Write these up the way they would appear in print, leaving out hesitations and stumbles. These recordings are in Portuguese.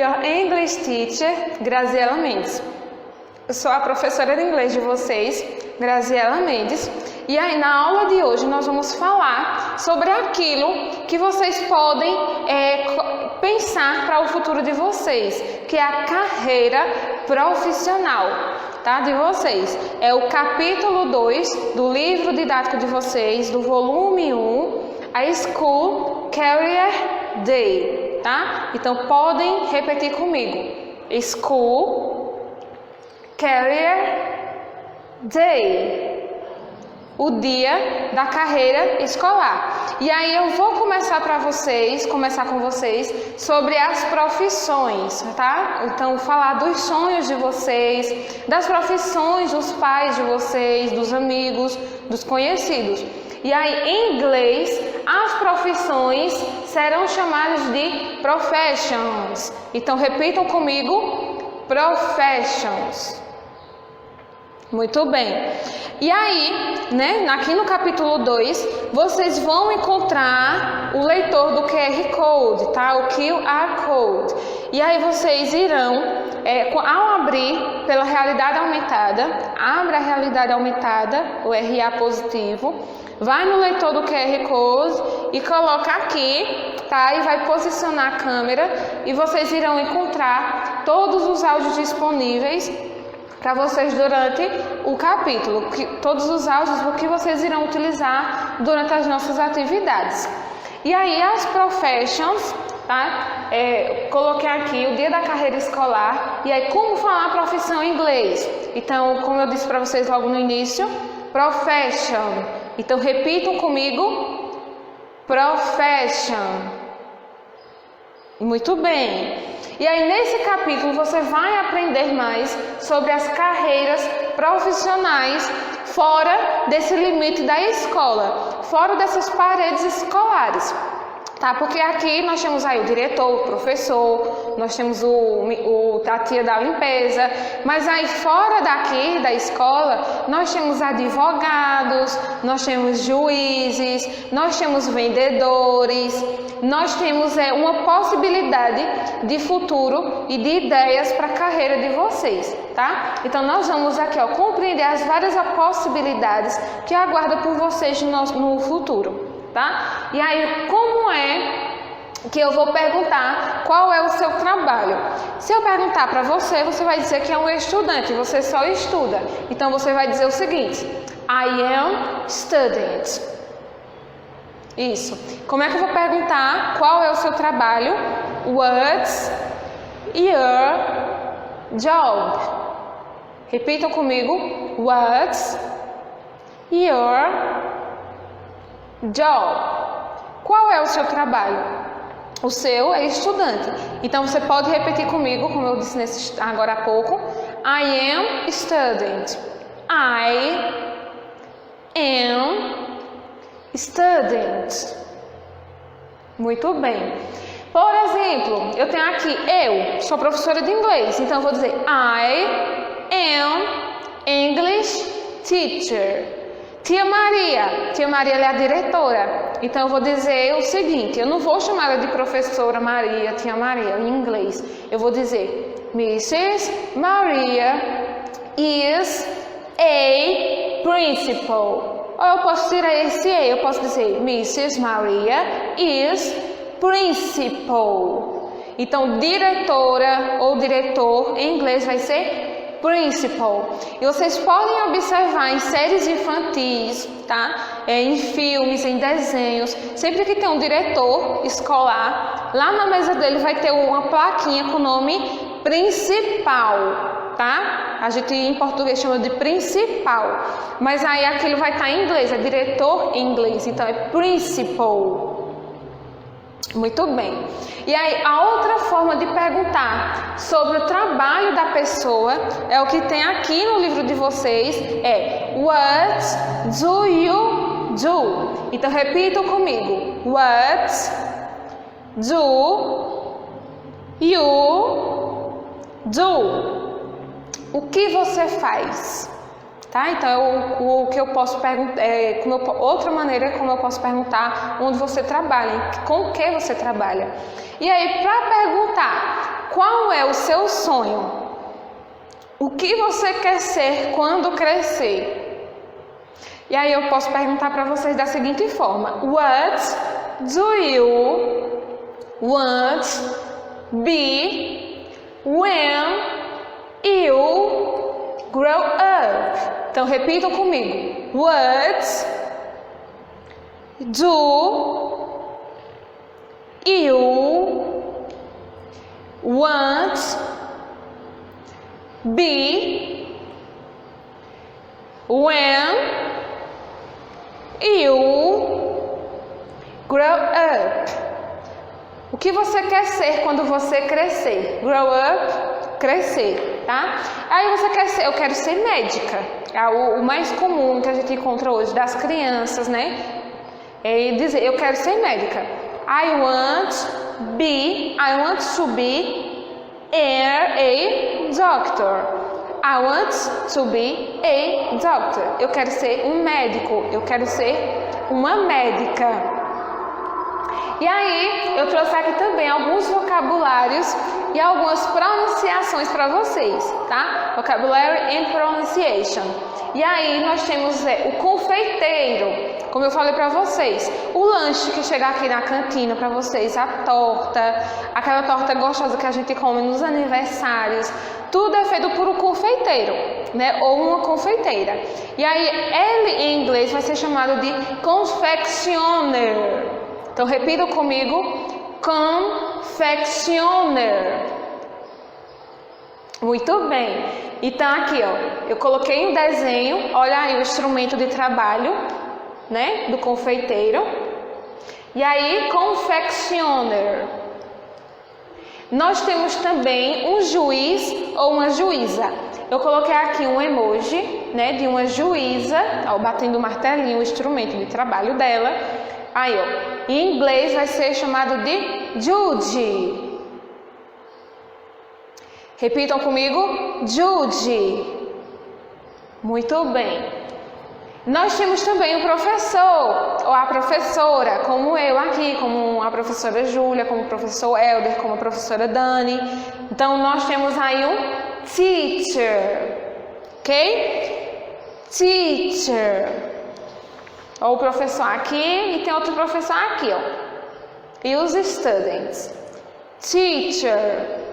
your English teacher, Graziela Mendes. Eu sou a professora de inglês de vocês, Graziela Mendes. E aí, na aula de hoje, nós vamos falar sobre aquilo que vocês podem pensar para o futuro de vocês, que é a carreira profissional, tá? De vocês. É o capítulo 2 do livro didático de vocês, do volume 1, a School Career Day, tá? Então, podem repetir comigo. School Career Day. O dia da carreira escolar. E aí eu vou começar com vocês sobre as profissões, tá? Então, falar dos sonhos de vocês, das profissões dos pais de vocês, dos amigos, dos conhecidos. E aí, em inglês, as profissões serão chamadas de professions. Então, repitam comigo, professions. Muito bem. E aí, aqui no capítulo 2, vocês vão encontrar o leitor do QR Code, tá? O QR Code. E aí vocês irão, ao abrir pela realidade aumentada, abre a realidade aumentada, o RA positivo, vai no leitor do QR Code e coloca aqui, tá? E vai posicionar a câmera e vocês irão encontrar todos os áudios disponíveis para vocês durante o capítulo, todos os áudios que vocês irão utilizar durante as nossas atividades. E aí as professions, tá? Coloquei aqui o dia da carreira escolar e aí como falar a profissão em inglês. Então, como eu disse para vocês logo no início, profession. Então repitam comigo, profession. Muito bem. E aí nesse capítulo você vai aprender mais sobre as carreiras profissionais fora desse limite da escola, fora dessas paredes escolares, tá? Porque aqui nós temos aí o diretor, o professor, nós temos a tia da limpeza, mas aí fora daqui da escola nós temos advogados, nós temos juízes, nós temos vendedores, nós temos uma possibilidade de futuro e de ideias para a carreira de vocês, tá? Então nós vamos aqui, compreender as várias possibilidades que aguardam por vocês no futuro, tá? E aí, como é que eu vou perguntar qual é o seu trabalho? Se eu perguntar para você, você vai dizer que é um estudante, você só estuda. Então você vai dizer o seguinte: I am student. Isso. Como é que eu vou perguntar qual é o seu trabalho? What's your job? Repitam comigo. What's your job? Qual é o seu trabalho? O seu é estudante. Então você pode repetir comigo, como eu disse agora há pouco. I am student. I am student. Muito bem. Por exemplo, eu tenho aqui, eu sou professora de inglês, então eu vou dizer I am English teacher. Tia Maria ela é a diretora, então eu vou dizer o seguinte, eu não vou chamar ela de professora Maria, tia Maria, em inglês, eu vou dizer Mrs. Maria is a principal. Ou eu posso tirar esse E, eu posso dizer Mrs. Maria is principal. Então, diretora ou diretor em inglês vai ser principal. E vocês podem observar em séries infantis, tá? Em filmes, em desenhos, sempre que tem um diretor escolar, lá na mesa dele vai ter uma plaquinha com o nome principal, tá? A gente em português chama de principal, mas aí aquilo vai estar em inglês, é diretor em inglês, então é principal. Muito bem. E aí a outra forma de perguntar sobre o trabalho da pessoa é o que tem aqui no livro de vocês, é What do you do? Então repitam comigo. What do you do? O que você faz? Tá? Então, o que eu posso perguntar, outra maneira como eu posso perguntar onde você trabalha, com o que você trabalha. E aí, para perguntar qual é o seu sonho? O que você quer ser quando crescer? E aí eu posso perguntar para vocês da seguinte forma: What do you want be when you grow up? Então repitam comigo. What do you want be when you grow up? O que você quer ser quando você crescer? Grow up, crescer, tá? Aí você quer ser, eu quero ser médica. É o mais comum que a gente encontra hoje das crianças, né? É dizer, eu quero ser médica. I want to be a doctor. I want to be a doctor. Eu quero ser um médico. Eu quero ser uma médica. E aí, eu trouxe aqui também alguns vocabulários e algumas pronunciações para vocês, tá? Vocabulary and pronunciation. E aí, nós temos o confeiteiro, como eu falei para vocês. O lanche que chega aqui na cantina para vocês, a torta, aquela torta gostosa que a gente come nos aniversários. Tudo é feito por um confeiteiro, né? Ou uma confeiteira. E aí, ele em inglês vai ser chamado de confectioner. Então, repita comigo. Confectioner. Muito bem. Então, aqui, ó, eu coloquei um desenho. Olha aí o instrumento de trabalho, né? Do confeiteiro. E aí, confectioner. Nós temos também um juiz ou uma juíza. Eu coloquei aqui um emoji, né, de uma juíza, ó, batendo o martelinho, o instrumento de trabalho dela. Aí, ó, em inglês vai ser chamado de judge. Repitam comigo, judge. Muito bem. Nós temos também o professor ou a professora, como eu aqui, como a professora Júlia, como o professor Helder, como a professora Dani. Então, nós temos aí um teacher, ok? Teacher. Ou o professor aqui e tem outro professor aqui, ó. E os students. Teacher.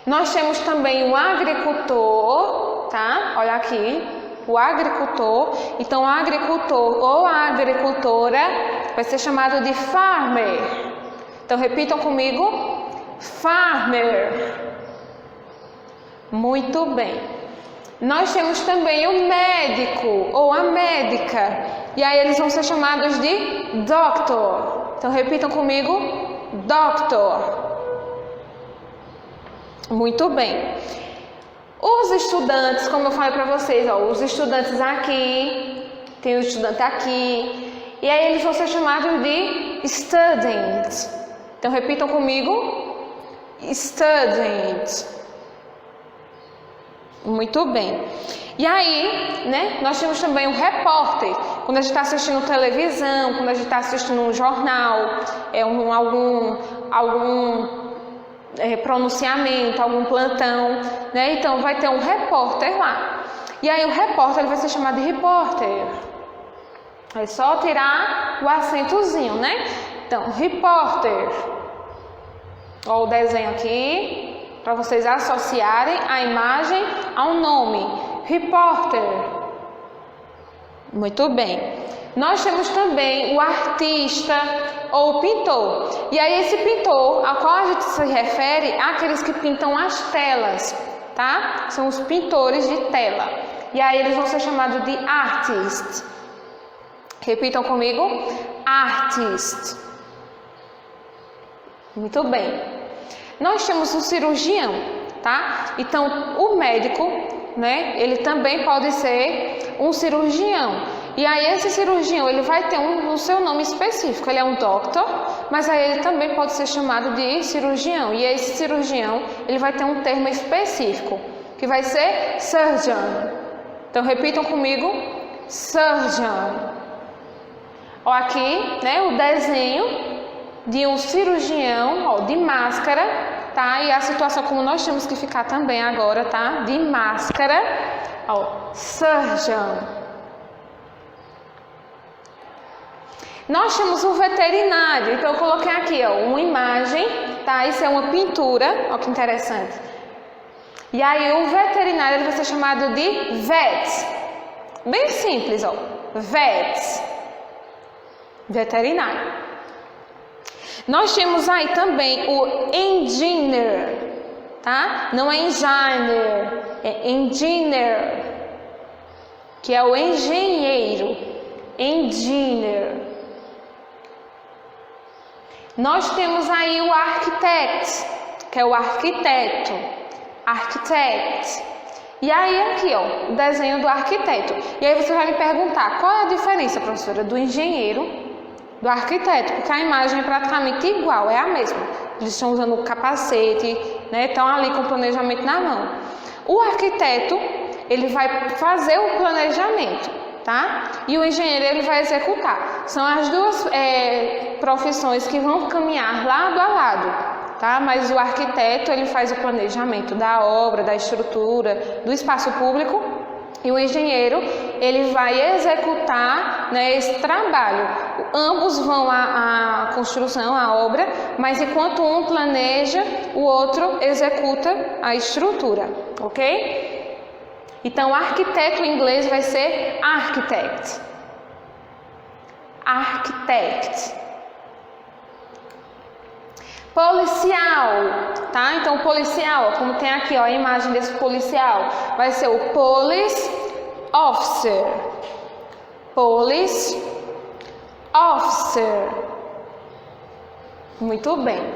Nós temos também o agricultor, tá? Olha aqui. O agricultor, então o agricultor ou a agricultora vai ser chamado de farmer. Então repitam comigo, farmer. Muito bem. Nós temos também o médico ou a médica, e aí eles vão ser chamados de doctor. Então repitam comigo, doctor. Muito bem. Os estudantes, como eu falei para vocês, ó, os estudantes aqui, tem o estudante aqui, e aí eles vão ser chamados de students. Então repitam comigo, student. Muito bem. E aí, né, nós temos também o repórter. Quando a gente está assistindo televisão, quando a gente está assistindo um jornal, algum pronunciamento, algum plantão, né? Então vai ter um repórter lá. E aí o repórter ele vai ser chamado de repórter. É só tirar o acentozinho, né? Então, repórter. Ó, o desenho aqui, para vocês associarem a imagem ao nome. Repórter. Muito bem. Nós temos também o artista ou o pintor. E aí esse pintor, a qual a gente se refere, é aqueles que pintam as telas, tá? São os pintores de tela. E aí eles vão ser chamados de artist. Repitam comigo, artist. Muito bem. Nós temos um cirurgião, tá? Então o médico, né? Ele também pode ser um cirurgião. E aí esse cirurgião, ele vai ter o seu nome específico, ele é um doctor, mas aí ele também pode ser chamado de cirurgião. E esse cirurgião, ele vai ter um termo específico, que vai ser surgeon. Então repitam comigo, surgeon. Ó, aqui, né, o desenho de um cirurgião, ó, de máscara, tá? E a situação como nós temos que ficar também agora, tá? De máscara, ó, surgeon. Nós temos o veterinário, então eu coloquei aqui, ó, uma imagem, tá? Isso é uma pintura, ó que interessante. E aí o veterinário ele vai ser chamado de vet. Bem simples, ó, vet, veterinário. Nós temos aí também o engineer, tá? Não é engineer, é engineer, que é o engenheiro, engineer. Nós temos aí o architect, que é o arquiteto, architect. E aí aqui, ó, o desenho do arquiteto. E aí você vai me perguntar, qual é a diferença, professora, do engenheiro, do arquiteto? Porque a imagem é praticamente igual, é a mesma. Eles estão usando o capacete, né? Estão ali com o planejamento na mão. O arquiteto, ele vai fazer o planejamento, tá? E o engenheiro, ele vai executar. São as duas profissões que vão caminhar lado a lado, tá? Mas o arquiteto, ele faz o planejamento da obra, da estrutura, do espaço público, e o engenheiro, ele vai executar, né, esse trabalho. Ambos vão à construção, à obra, mas enquanto um planeja, o outro executa a estrutura, ok? Então, arquiteto em inglês vai ser architect. Architect. Policial, tá? Então, policial, como tem aqui, ó, a imagem desse policial, vai ser o police officer. Police officer. Muito bem.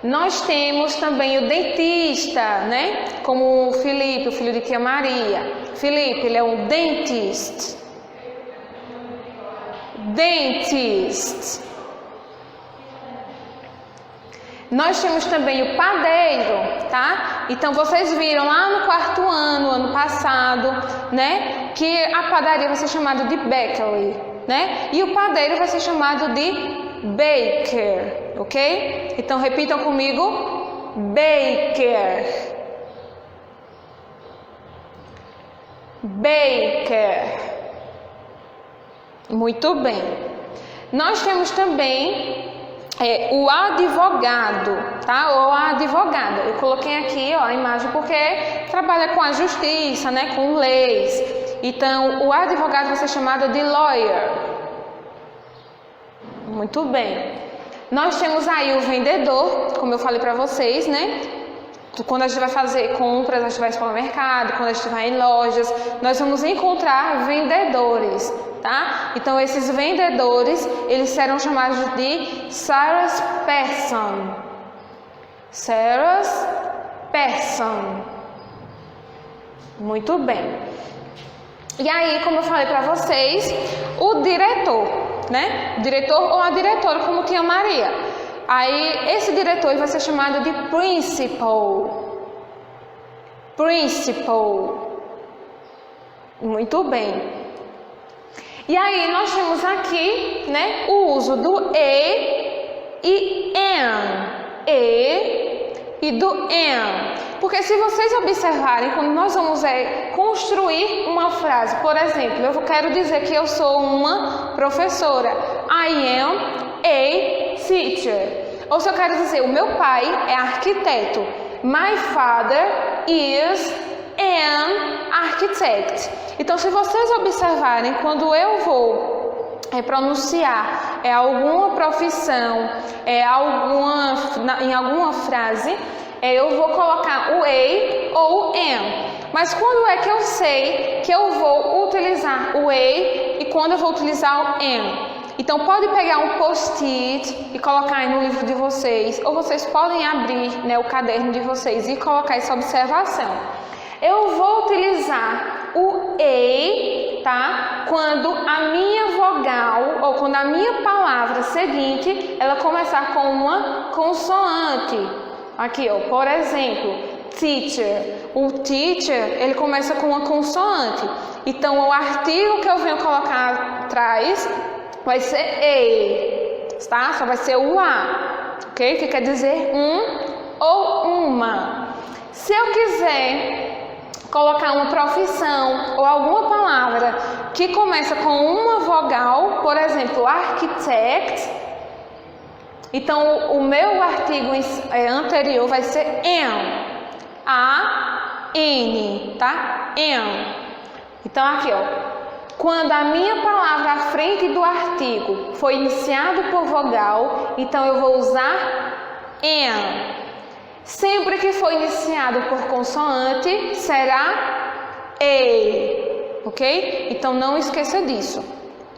Nós temos também o dentista, né? Como o Felipe, o filho de tia Maria. Felipe, ele é um dentist. Dentist. Nós temos também o padeiro, tá? Então vocês viram lá no quarto ano passado, né? Que a padaria vai ser chamada de bakery, né? E o padeiro vai ser chamado de baker, ok? Então repitam comigo, baker. Baker. Muito bem. Nós temos também o advogado, tá? Ou a advogada. Eu coloquei aqui, ó, a imagem porque trabalha com a justiça, né? Com leis. Então, o advogado vai ser chamado de lawyer. Muito bem. Nós temos aí o vendedor, como eu falei para vocês, né? Quando a gente vai fazer compras, a gente vai para o mercado, quando a gente vai em lojas, nós vamos encontrar vendedores, tá? Então, esses vendedores, eles serão chamados de salesperson. Salesperson. Muito bem. E aí, como eu falei para vocês, o diretor, né? O diretor ou a diretora, como tinha Maria. Aí, esse diretor vai ser chamado de principal. Principal. Muito bem. E aí, nós temos aqui, né, o uso do e e am. E do am. Porque se vocês observarem, quando nós vamos construir uma frase, por exemplo, eu quero dizer que eu sou uma professora. I am a teacher. Ou se eu quero dizer, o meu pai é arquiteto. My father is an architect. Então, se vocês observarem, quando eu vou pronunciar alguma profissão, em alguma frase, eu vou colocar o a ou o am. Mas quando é que eu sei que eu vou utilizar o a e quando eu vou utilizar o am? Então, pode pegar um post-it e colocar aí no livro de vocês, ou vocês podem abrir, né, o caderno de vocês e colocar essa observação. Eu vou utilizar o a, tá? Quando a minha vogal, ou quando a minha palavra seguinte, ela começar com uma consoante. Aqui, ó, por exemplo, teacher. O teacher, ele começa com uma consoante. Então, o artigo que eu venho colocar atrás vai ser a, tá? Só vai ser o a, ok? Que quer dizer um ou uma. Se eu quiser colocar uma profissão ou alguma palavra que começa com uma vogal, por exemplo, architect, então o meu artigo anterior vai ser am, A-N, tá? Am. Então aqui, ó, quando a minha palavra à frente do artigo foi iniciado por vogal, então eu vou usar am. Sempre que for iniciado por consoante, será a, ok? Então não esqueça disso.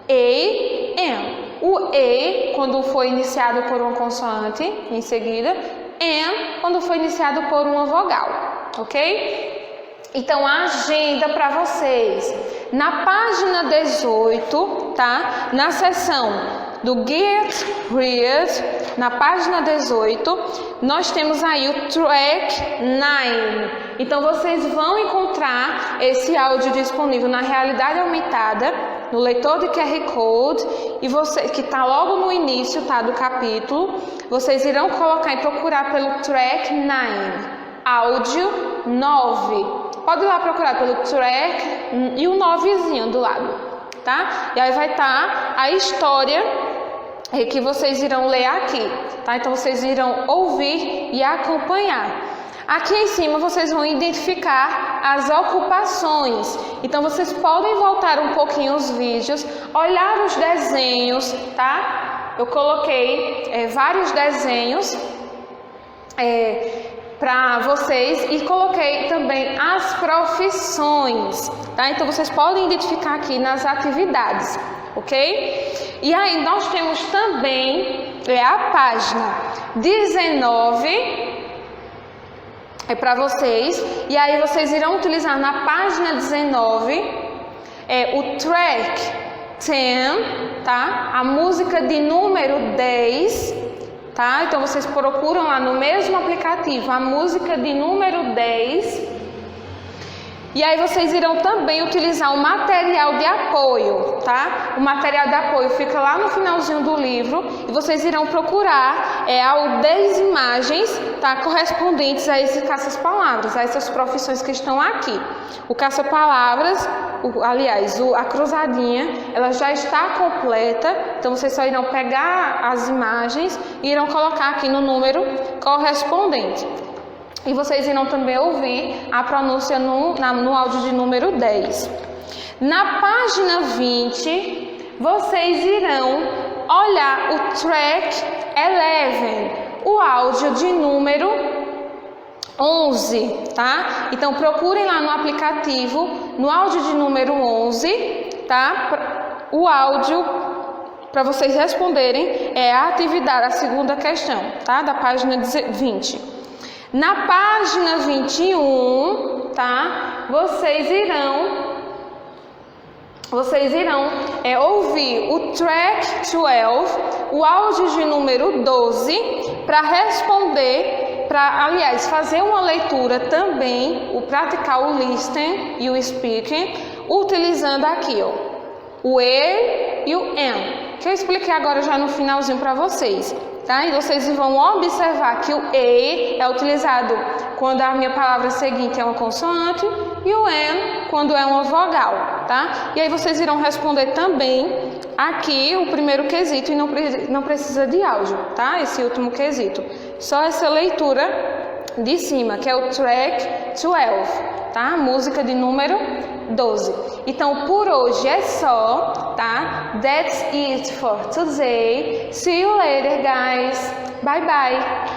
A, am. O E, quando for iniciado por uma consoante, em seguida, am, quando for iniciado por uma vogal, ok? Então, a agenda para vocês. Na página 18, tá? Na seção do Get Read, na página 18, nós temos aí o Track 9. Então, vocês vão encontrar esse áudio disponível na realidade aumentada, no leitor de QR Code, e você, que está logo no início, tá, do capítulo, vocês irão colocar e procurar pelo Track 9, áudio 9. Pode ir lá procurar pelo track e o 9zinho do lado, tá? E aí vai estar a história que vocês irão ler aqui, tá? Então vocês irão ouvir e acompanhar. Aqui em cima vocês vão identificar as ocupações. Então vocês podem voltar um pouquinho os vídeos, olhar os desenhos, tá? Eu coloquei vários desenhos para vocês e coloquei também as profissões, tá? Então vocês podem identificar aqui nas atividades, ok? E aí nós temos também a página 19 para vocês, e aí vocês irão utilizar na página 19 o track 10, tá? A música de número 10. Tá? Então vocês procuram lá no mesmo aplicativo a música de número 10. E aí vocês irão também utilizar o material de apoio, tá? O material de apoio fica lá no finalzinho do livro e vocês irão procurar ao 10 imagens, tá? Correspondentes a esse caça-palavras, a essas profissões que estão aqui. O caça-palavras, a cruzadinha, ela já está completa, então vocês só irão pegar as imagens e irão colocar aqui no número correspondente. E vocês irão também ouvir a pronúncia no áudio de número 10. Na página 20, vocês irão olhar o track 11, o áudio de número 11, tá? Então procurem lá no aplicativo, no áudio de número 11, tá? O áudio para vocês responderem a atividade, a segunda questão, tá? Da página 20. Na página 21, tá? Vocês irão ouvir o track 12, o áudio de número 12, para responder, fazer uma leitura também, praticar o listen e o speaking, utilizando aqui, ó, o E e o am, que eu expliquei agora já no finalzinho para vocês. Tá? E vocês vão observar que o E é utilizado quando a minha palavra seguinte é uma consoante e o am quando é uma vogal, tá? E aí vocês irão responder também aqui o primeiro quesito e não precisa de áudio, tá? Esse último quesito. Só essa leitura de cima, que é o track 12, tá? Música de número 12. Então, por hoje é só, tá? That's it for today. See you later, guys. Bye, bye.